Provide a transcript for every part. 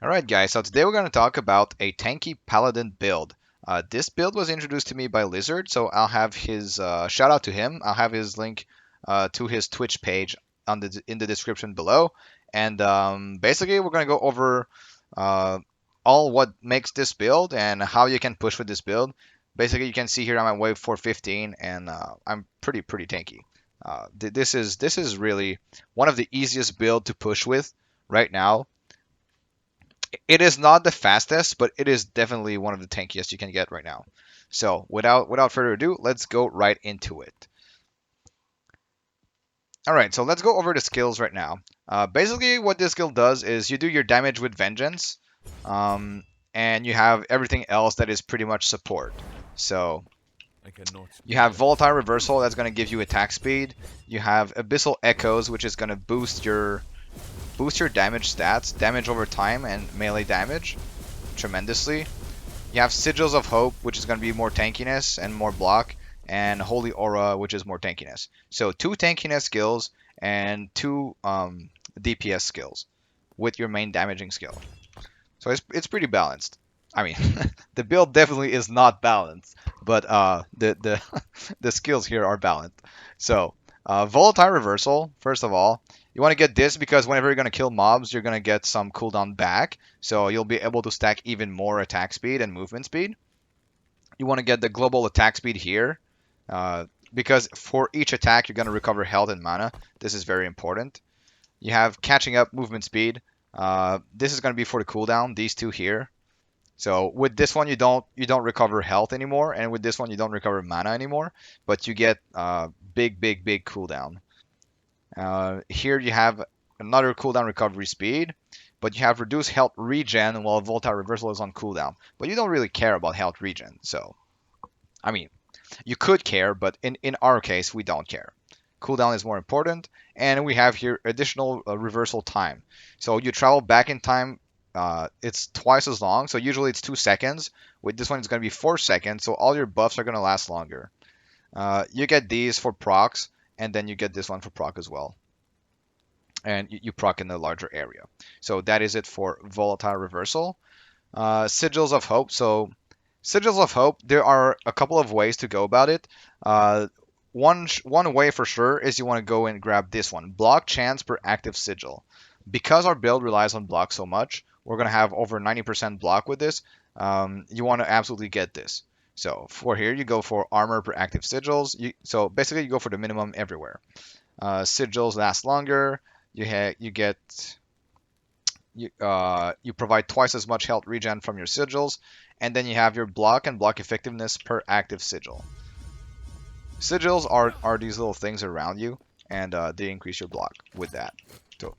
Alright guys, so today we're going to talk about a tanky paladin build. This build was introduced to me by Lizard, so I'll have his shout out to him. I'll have his link to his Twitch page in the description below. And basically, we're going to go over uh, all what makes this build and how you can push with this build. Basically, you can see here I'm at wave 415, and I'm pretty tanky. This is really one of the easiest build to push with right now. It is not the fastest, but it is definitely one of the tankiest you can get right now. So without further ado, let's go right into it. All right, so let's go over the skills right now. Basically, what this skill does is you do your damage with vengeance, um, and you have everything else that is pretty much support. So you have volatile reversal that's going to give you attack speed. You have abyssal echoes, which is going to boost your damage stats, damage over time, and melee damage tremendously. You have Sigils of Hope, which is going to be more tankiness and more block, and Holy Aura, which is more tankiness. So two tankiness skills and two DPS skills with your main damaging skill. So it's pretty balanced. I mean, the build definitely is not balanced, but the the skills here are balanced. So volatile reversal. First of all, you want to get this because whenever you're gonna kill mobs, you're gonna get some cooldown back, so you'll be able to stack even more attack speed and movement speed. You want to get the global attack speed here, because for each attack you're gonna recover health and mana. This is very important. You have catching up movement speed. This is gonna be for the cooldown. These two here. So with this one you don't recover health anymore, and with this one you don't recover mana anymore, but you get big cooldown. Here you have another cooldown recovery speed, but you have reduced health regen while volatile reversal is on cooldown. But you don't really care about health regen, so I mean you could care, but in our case we don't care. Cooldown is more important, and we have here additional reversal time. So you travel back in time, it's twice as long. So usually it's 2 seconds. With this one, it's going to be 4 seconds. So all your buffs are going to last longer. You get these for procs, and then you get this one for proc as well. And you proc in a larger area. So that is it for volatile reversal. Sigils of Hope. So Sigils of Hope, there are a couple of ways to go about it. One way for sure is you want to go and grab this one, block chance per active sigil. Because our build relies on block so much, we're going to have over 90% block with this. You want to absolutely get this. So for here, you go for armor per active sigils. So basically, you go for the minimum everywhere. Sigils last longer. You provide twice as much health regen from your sigils, and then you have your block and block effectiveness per active sigil. Sigils are these little things around you, and they increase your block with that. So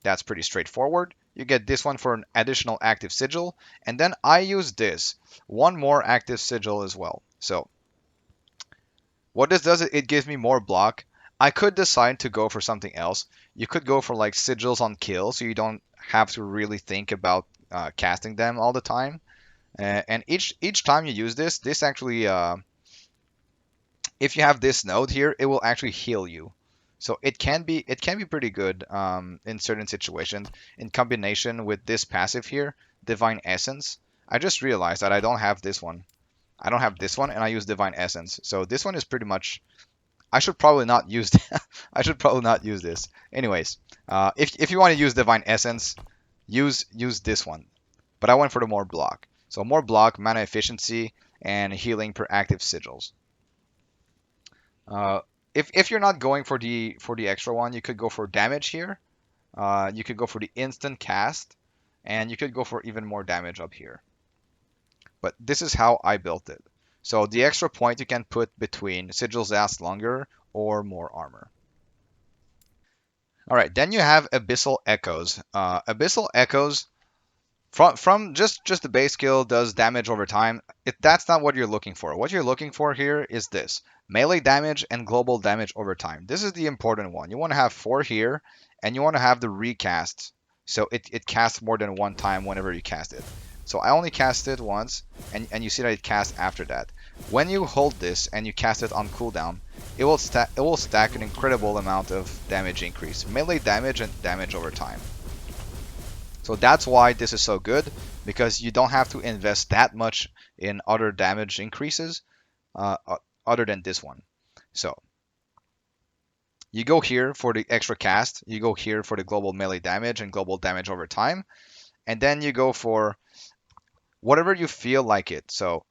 that's pretty straightforward. You get this one for an additional active sigil, and then I use this one more active sigil as well. So what this does, it gives me more block. I could decide to go for something else. You could go for like sigils on kill, so you don't have to really think about casting them all the time. And each time you use this actually, if you have this node here, it will actually heal you. So it can be pretty good in certain situations in combination with this passive here, Divine Essence. I just realized that I don't have this one. I don't have this one, and I use Divine Essence. So this one is pretty much. I should probably not use. I should probably not use this. Anyways, if you want to use Divine Essence, use this one. But I went for the more block. So more block, mana efficiency, and healing per active sigils. Uh, if you're not going for the extra one, you could go for damage here. You could go for the instant cast, and you could go for even more damage up here. But this is how I built it. So the extra point you can put between sigils last longer or more armor. All right, then you have Abyssal Echoes. Abyssal Echoes from just the base skill does damage over time. That's not what you're looking for. What you're looking for here is this: melee damage and global damage over time. This is the important one. You want to have 4 here, and you want to have the recast, so it casts more than one time whenever you cast it. So I only cast it once, and you see that it casts after that. When you hold this and you cast it on cooldown, it will stack an incredible amount of damage increase, melee damage and damage over time. So that's why this is so good, because you don't have to invest that much in other damage increases other than this one. So you go here for the extra cast, you go here for the global melee damage and global damage over time, and then you go for whatever you feel like it. So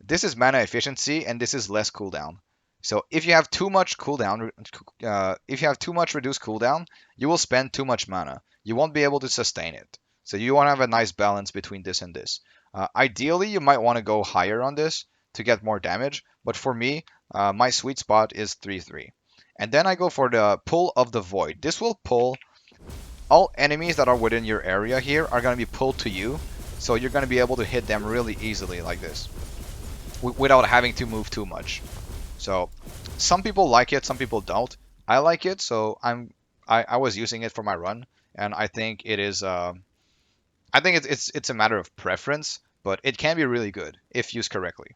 this is mana efficiency and this is less cooldown. So if you have too much cooldown, if you have too much reduced cooldown, you will spend too much mana. You won't be able to sustain it. So you want to have a nice balance between this and this. Ideally, you might want to go higher on this to get more damage, but for me, my sweet spot is 3-3. And then I go for the Pull of the Void. This will pull all enemies that are within your area here are going to be pulled to you, so you're going to be able to hit them really easily like this without having to move too much. So some people like it, some people don't. I like it, so I was using it for my run, and I think it is I think it's a matter of preference, but it can be really good if used correctly.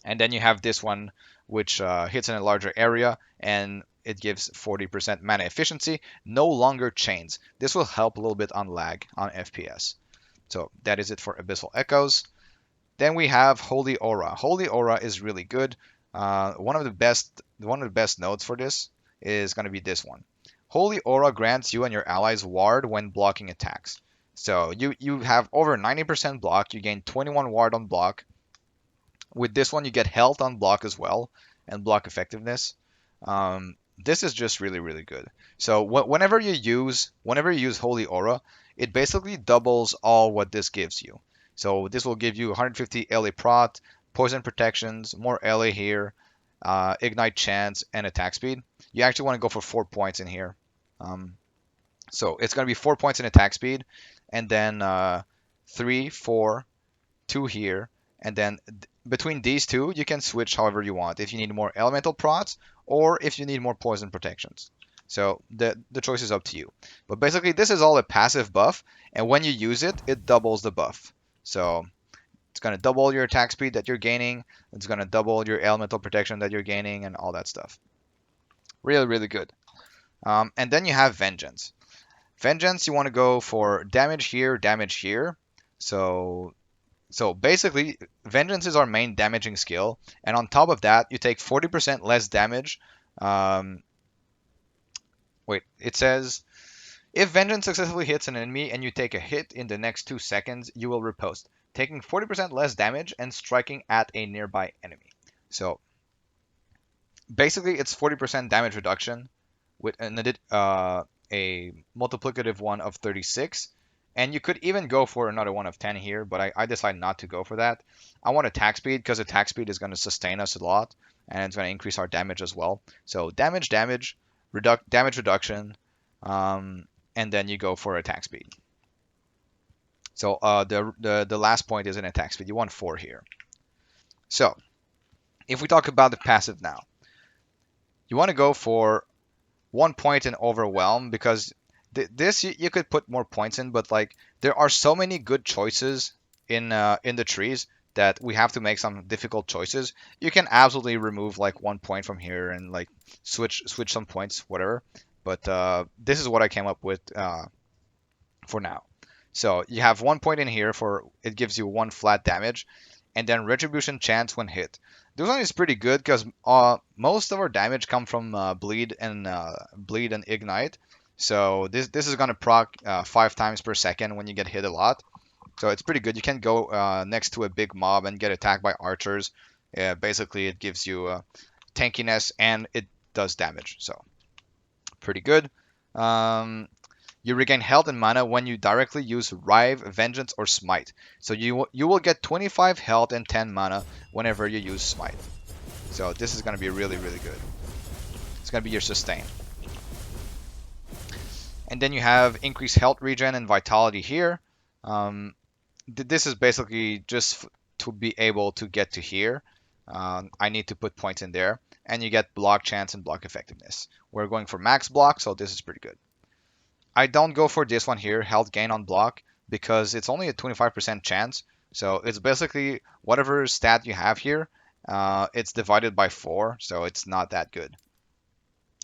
And then you have this one, which hits in a larger area, and it gives 40% mana efficiency. No longer chains. This will help a little bit on lag on FPS. So that is it for Abyssal Echoes. Then we have Holy Aura. Holy Aura is really good. One of the best nodes for this is going to be this one. Holy Aura grants you and your allies ward when blocking attacks. So you have over 90% block. You gain 21 ward on block. With this one, you get health on block as well and block effectiveness. This is just really, really good. So whenever you use Holy Aura, it basically doubles all what this gives you. So this will give you 150 LA prot, poison protections, more LA here, ignite chance, and attack speed. You actually want to go for 4 points in here. So it's going to be 4 points in attack speed, and then 3, 4, 2 here, and then between these two, you can switch however you want. If you need more elemental prots, or if you need more poison protections. So the choice is up to you. But basically, this is all a passive buff, and when you use it, it doubles the buff. So it's going to double your attack speed that you're gaining. It's going to double your elemental protection that you're gaining, and all that stuff. Really, really good. And then you have Vengeance. Vengeance, you want to go for damage here, damage here. So basically, Vengeance is our main damaging skill, and on top of that, you take 40% less damage. It says, if Vengeance successfully hits an enemy and you take a hit in the next 2 seconds, you will riposte, taking 40% less damage and striking at a nearby enemy. So basically, it's 40% damage reduction with a multiplicative one of 36. And you could even go for another one of 10 here, but I decided not to go for that. I want attack speed because attack speed is going to sustain us a lot, and it's going to increase our damage as well. So damage reduction, and then you go for attack speed. So the last point is an attack speed. You want 4 here. So if we talk about the passive now, you want to go for 1 point in Overwhelm, because this you could put more points in, but like there are so many good choices in the trees that we have to make some difficult choices. You can absolutely remove like 1 point from here and like switch some points, whatever. But this is what I came up with for now. So you have 1 point in here for it gives you 1 flat damage, and then retribution chance when hit. This one is pretty good because most of our damage come from bleed and ignite. So this is gonna proc 5 times per second when you get hit a lot. So it's pretty good. You can go next to a big mob and get attacked by archers. Basically, it gives you tankiness and it does damage. So pretty good. You regain health and mana when you directly use Rive, Vengeance, or Smite. So you will get 25 health and 10 mana whenever you use Smite. So this is going to be really, really good. It's going to be your sustain. And then you have increased health regen and vitality here. This is basically just to be able to get to here. I need to put points in there. And you get block chance and block effectiveness. We're going for max block, so this is pretty good. I don't go for this one here, health gain on block, because it's only a 25% chance. So it's basically whatever stat you have here, it's divided by 4, so it's not that good.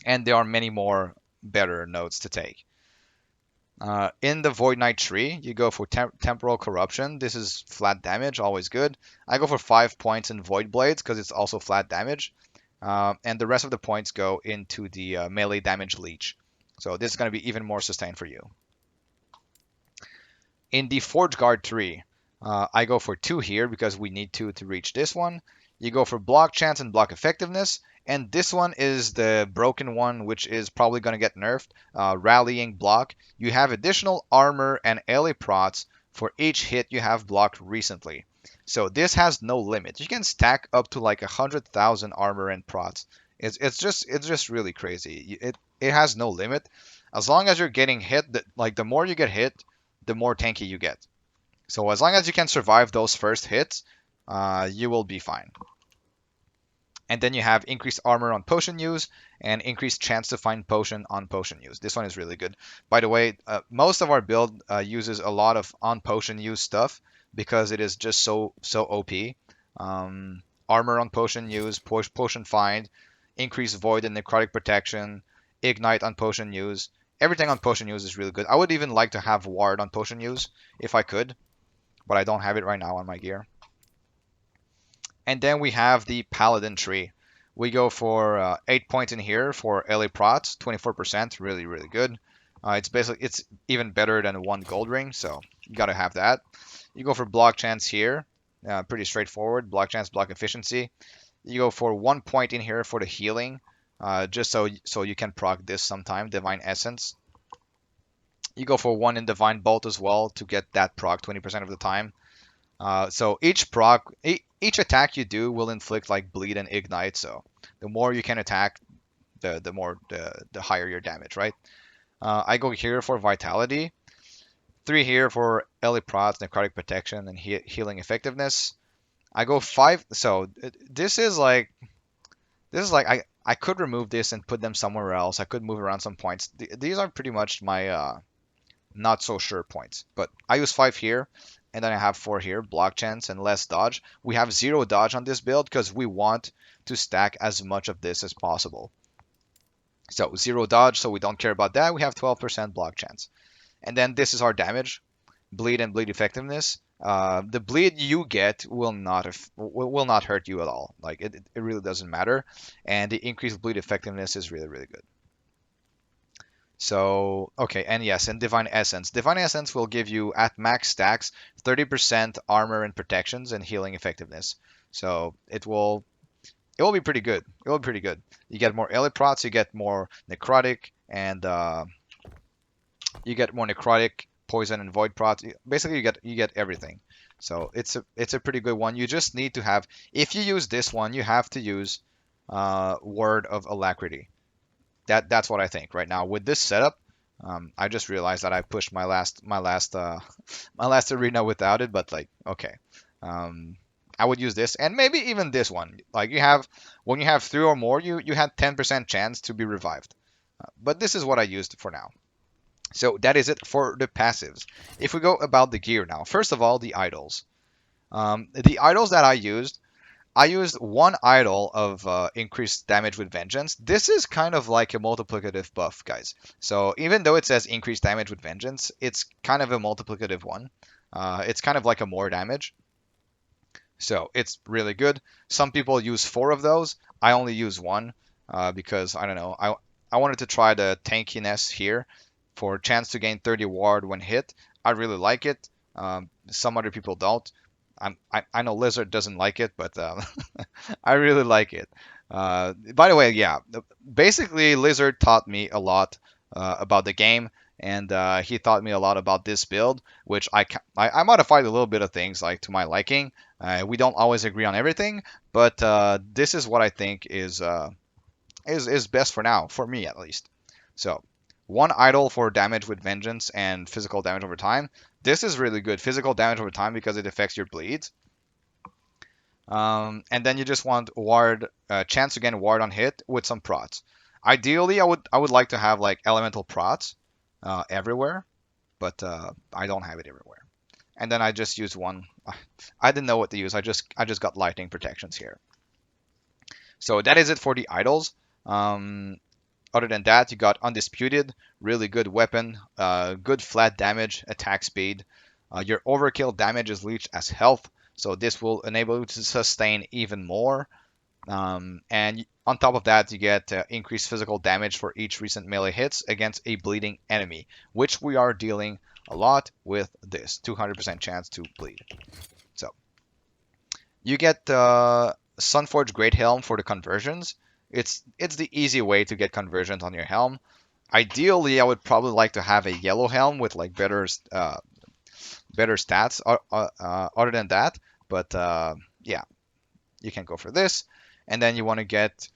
And there are many more better nodes to take. In the Void Knight tree, you go for Temporal Corruption. This is flat damage, always good. I go for 5 points in Void Blades because it's also flat damage. And the rest of the points go into the melee damage leech. So this is going to be even more sustained for you. In the Forge Guard tree, I go for 2 here because we need to reach this one. You go for block chance and block effectiveness. And this one is the broken one, which is probably going to get nerfed. Rallying block. You have additional armor and ally prots for each hit you have blocked recently. So this has no limit. You can stack up to like 100,000 armor and prots. It's just really crazy. It has no limit. As long as you're getting hit, like the more you get hit, the more tanky you get. So as long as you can survive those first hits, you will be fine. And then you have increased armor on potion use and increased chance to find potion on potion use. This one is really good. By the way, most of our build uses a lot of on potion use stuff because it is just so OP. Armor on potion use, potion find, increased void and necrotic protection, ignite on potion use. Everything on potion use is really good. I would even like to have ward on potion use if I could, but I don't have it right now on my gear. And then we have the Paladin tree. We go for 8 points in here for LA Prots, 24%, really, really good. It's even better than 1 gold ring, so you gotta have that. You go for block chance here, pretty straightforward. Block chance, block efficiency. You go for 1 point in here for the healing, just so you can proc this sometime. Divine Essence. You go for 1 in Divine Bolt as well to get that proc 20% of the time. So each attack you do will inflict like bleed and ignite. So the more you can attack, the higher your damage, right? I go here for vitality, 3 here for Eli Prots, necrotic protection, and healing effectiveness. I go 5. So this is like I could remove this and put them somewhere else. I could move around some points. These are pretty much my not so sure points. But I use 5 here, and then I have 4 here, block chance and less dodge. We have 0 dodge on this build because we want to stack as much of this as possible. So 0 dodge, so we don't care about that. We have 12% block chance. And then this is our damage, bleed and bleed effectiveness. The bleed you get will not hurt you at all. Like it really doesn't matter. And the increased bleed effectiveness is really, really good. So, okay, and yes, and Divine Essence. Divine Essence will give you, at max stacks, 30% armor and protections and healing effectiveness. So it will be pretty good. It will be pretty good. You get more Eliprots, you get more necrotic, and you get more necrotic, poison, and void prots. Basically, you get everything. So it's a pretty good one. You just need to have, if you use this one, you have to use Word of Alacrity. That's what I think right now with this setup. I just realized that I pushed my last arena without it, but like okay, I would use this and maybe even this one. Like when you have 3 or more, you had 10% chance to be revived. But this is what I used for now. So that is it for the passives. If we go about the gear now, first of all, the idols. The idols that I used 1 idol of increased damage with vengeance. This is kind of like a multiplicative buff, guys. So even though it says increased damage with vengeance, it's kind of a multiplicative one. It's kind of like a more damage. So it's really good. Some people use 4 of those. I only use 1 because I don't know. I wanted to try the tankiness here for chance to gain 30 ward when hit. I really like it. Some other people don't. I know Lizard doesn't like it, but I really like it. By the way, yeah, basically Lizard taught me a lot about the game, and he taught me a lot about this build, which I modified a little bit of things like to my liking. We don't always agree on everything, but this is what I think is best for now, for me at least. So 1 idol for damage with vengeance and physical damage over time. This is really good. Physical damage over time because it affects your bleeds. And then you just want ward, chance to gain ward on hit with some prots. Ideally, I would like to have like elemental prots everywhere, but I don't have it everywhere. And then I just use 1. I didn't know what to use. I just got lightning protections here. So that is it for the idols. Other than that, you got Undisputed, really good weapon, good flat damage, attack speed. Your overkill damage is leached as health, so this will enable you to sustain even more. And on top of that, you get increased physical damage for each recent melee hits against a bleeding enemy, which we are dealing a lot with this 200% chance to bleed. So you get Sunforge Great Helm for the conversions. It's the easy way to get conversions on your helm. Ideally, I would probably like to have a yellow helm with like better stats. Other than that, but yeah, you can go for this. And then you want to get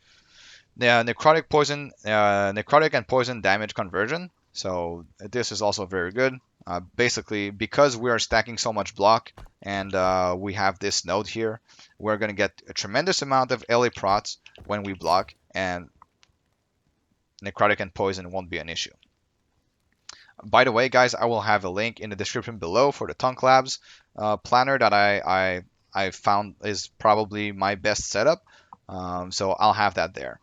the necrotic and poison damage conversion. So this is also very good. Basically, because we are stacking so much block and we have this node here, we're going to get a tremendous amount of LA prots when we block, and necrotic and poison won't be an issue. By the way, guys, I will have a link in the description below for the Tunk Labs planner that I found is probably my best setup. So I'll have that there.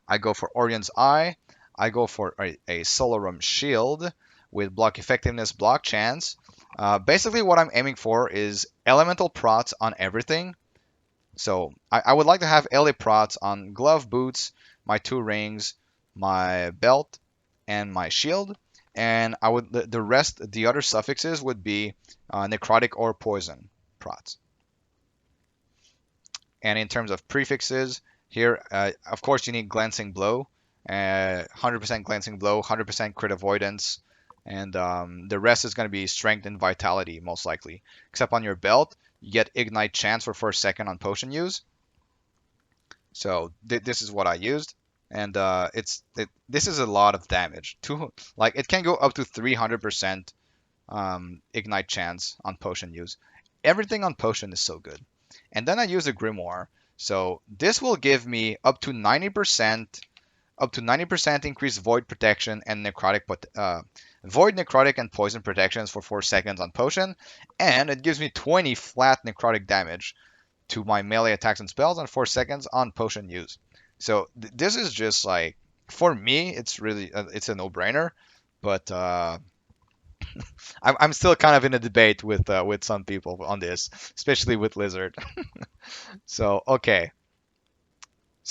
I go for Orion's Eye. I go for a Solarum Shield with block effectiveness, block chance. Basically, what I'm aiming for is elemental prots on everything. So I would like to have LA prots on glove, boots, my 2 rings, my belt, and my shield. And I would the rest, the other suffixes would be necrotic or poison prots. And in terms of prefixes, here, of course, you need glancing blow, 100% glancing blow, 100% crit avoidance, and the rest is going to be strength and vitality, most likely. Except on your belt, you get ignite chance for first second on potion use. So this is what I used, and this is a lot of damage. Like it can go up to 300% ignite chance on potion use. Everything on potion is so good. And then I use a grimoire. So this will give me up to 90% increased void protection and necrotic void, necrotic, and poison protections for 4 seconds on potion, and it gives me 20 flat necrotic damage to my melee attacks and spells on 4 seconds on potion use. So this is just like, for me, it's really it's a no-brainer, but I'm still kind of in a debate with some people on this, especially with Lizard. So okay,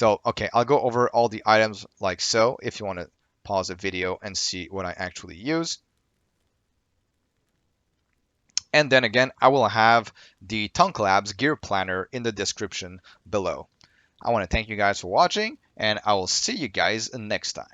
I'll go over all the items like so if you want to pause the video and see what I actually use. And then again, I will have the Tunk Labs gear planner in the description below. I want to thank you guys for watching, and I will see you guys next time.